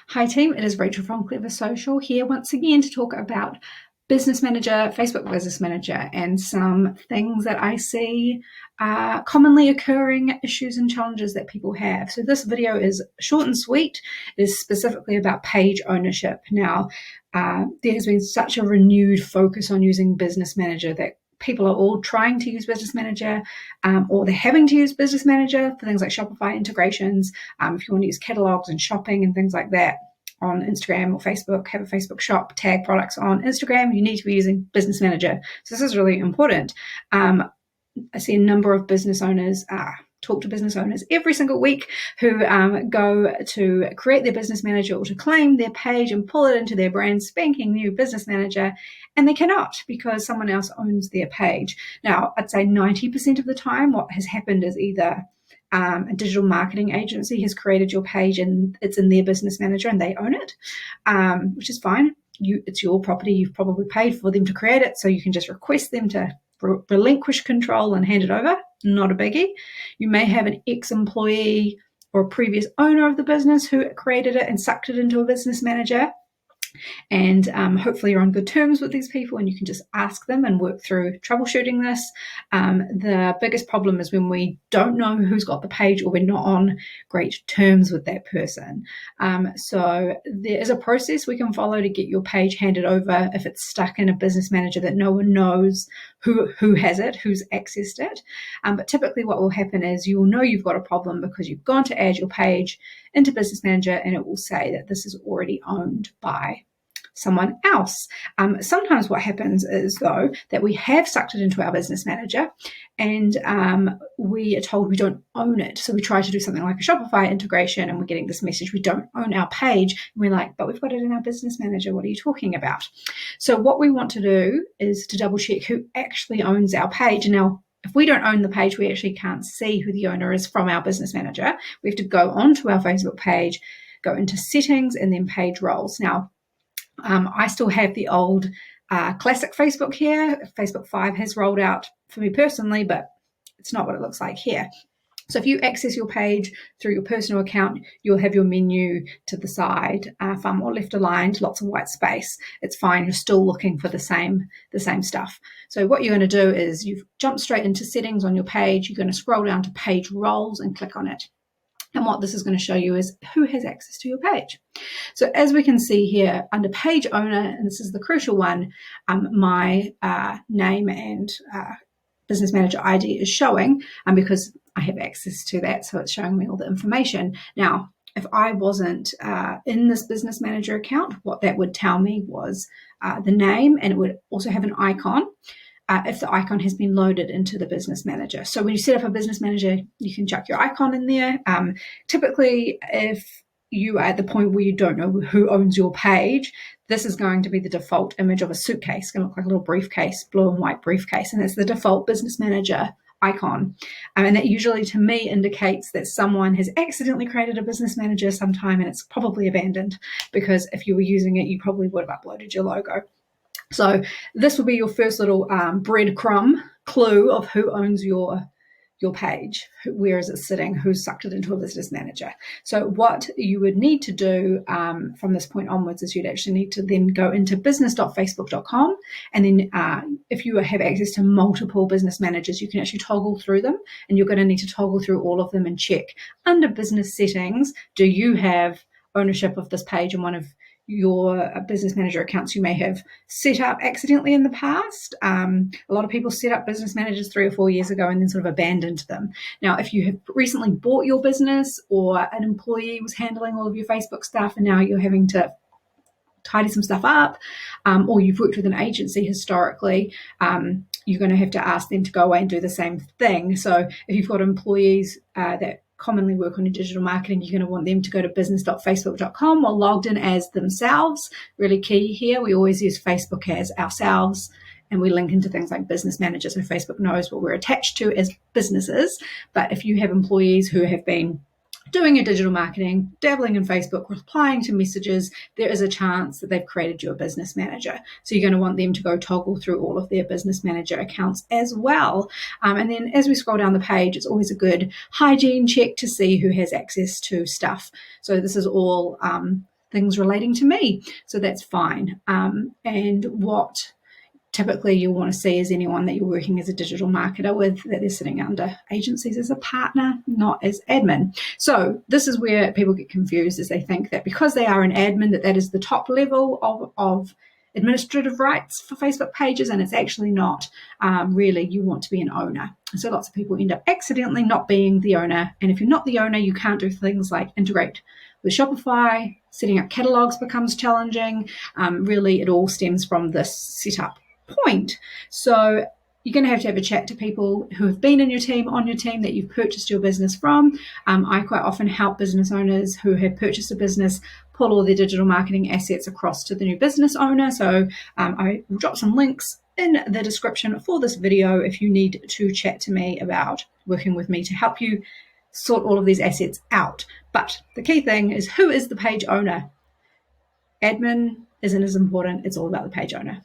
Hi team, it is Rachel from Clever Social here once again to talk about Business Manager, Facebook Business Manager, and some things that I see commonly occurring issues and challenges that people have. So this video is short and sweet. It is specifically about page ownership. Now, there has been such a renewed focus on using Business Manager that people are all trying to use Business Manager, or they're having to use Business Manager for things like Shopify integrations. If you want to use catalogs and shopping and things like that on Instagram or Facebook, have a Facebook shop, tag products on Instagram, you need to be using Business Manager. So this is really important. I see a number of business owners talk to business owners every single week who go to create their business manager or to claim their page and pull it into their brand spanking new business manager, and they cannot because someone else owns their page. Now, I'd say 90% of the time what has happened is either a digital marketing agency has created your page and it's in their business manager and they own it, which is fine. It's your property. You've probably paid for them to create it, so you can just request them to relinquish control and hand it over. Not a biggie. You may have an ex-employee or a previous owner of the business who created it and sucked it into a business manager. And hopefully you're on good terms with these people and you can just ask them and work through troubleshooting this. The biggest problem is when we don't know who's got the page or we're not on great terms with that person. So there is a process we can follow to get your page handed over if it's stuck in a business manager that no one knows who has it, who's accessed it. But typically what will happen is you will know you've got a problem because you've gone to add your page into Business Manager and it will say that this is already owned by someone else. Sometimes what happens is, though, that we have sucked it into our business manager and we are told we don't own it. So we try to do something like a Shopify integration and we're getting this message, we don't own our page. And we're like, but we've got it in our business manager. What are you talking about? So what we want to do is to double check who actually owns our page. Now, if we don't own the page, we actually can't see who the owner is from our business manager. We have to go onto our Facebook page, go into settings, and then page roles. Now, I still have the old classic Facebook here. Facebook 5 has rolled out for me personally, but it's not what it looks like here. So if you access your page through your personal account, you'll have your menu to the side, far more left aligned, lots of white space. It's fine. You're still looking for the same stuff. So what you're going to do is you've jumped straight into settings on your page. You're going to scroll down to page roles and click on it. And what this is going to show you is who has access to your page. So as we can see here under page owner, and this is the crucial one, my name and business manager ID is showing because I have access to that. So it's showing me all the information. Now, if I wasn't in this business manager account, what that would tell me was the name, and it would also have an icon. If the icon has been loaded into the business manager. So when you set up a business manager, you can chuck your icon in there. Typically, if you are at the point where you don't know who owns your page, this is going to be the default image of a suitcase. It's going to look like a little briefcase, blue and white briefcase, and it's the default business manager icon. And that usually to me indicates that someone has accidentally created a business manager sometime and it's probably abandoned, because if you were using it, you probably would have uploaded your logo. So this will be your first little breadcrumb clue of who owns your page, where is it sitting, who's sucked it into a business manager. So what you would need to do from this point onwards is you'd actually need to then go into business.facebook.com, and then if you have access to multiple business managers, you can actually toggle through them, and you're going to need to toggle through all of them and check under business settings, do you have ownership of this page in one of your business manager accounts you may have set up accidentally in the past. A lot of people set up business managers 3 or 4 years ago and then sort of abandoned them. Now, if you have recently bought your business, or an employee was handling all of your Facebook stuff and now you're having to tidy some stuff up, or you've worked with an agency historically, you're going to have to ask them to go away and do the same thing. So if you've got employees that commonly work on digital marketing, you're going to want them to go to business.facebook.com or logged in as themselves. Really key here. We always use Facebook as ourselves, and we link into things like business managers, so Facebook knows what we're attached to as businesses. But if you have employees who have been doing your digital marketing, dabbling in Facebook, replying to messages, there is a chance that they've created you a business manager. So you're going to want them to go toggle through all of their business manager accounts as well. And then as we scroll down the page, it's always a good hygiene check to see who has access to stuff. So this is all things relating to me. So that's fine. And what typically you'll want to see is anyone that you're working as a digital marketer with, that they're sitting under agencies as a partner, not as admin. So this is where people get confused, is they think that because they are an admin, that is the top level of administrative rights for Facebook pages, and it's actually not. Really, you want to be an owner. So lots of people end up accidentally not being the owner, and if you're not the owner, you can't do things like integrate with Shopify. Setting up catalogs becomes challenging. Really, it all stems from this setup point. So you're going to have a chat to people who have been in your team, on your team, that you've purchased your business from. I quite often help business owners who have purchased a business pull all their digital marketing assets across to the new business owner. So I will drop some links in the description for this video if you need to chat to me about working with me to help you sort all of these assets out. But the key thing is, who is the page owner? Admin isn't as important. It's all about the page owner.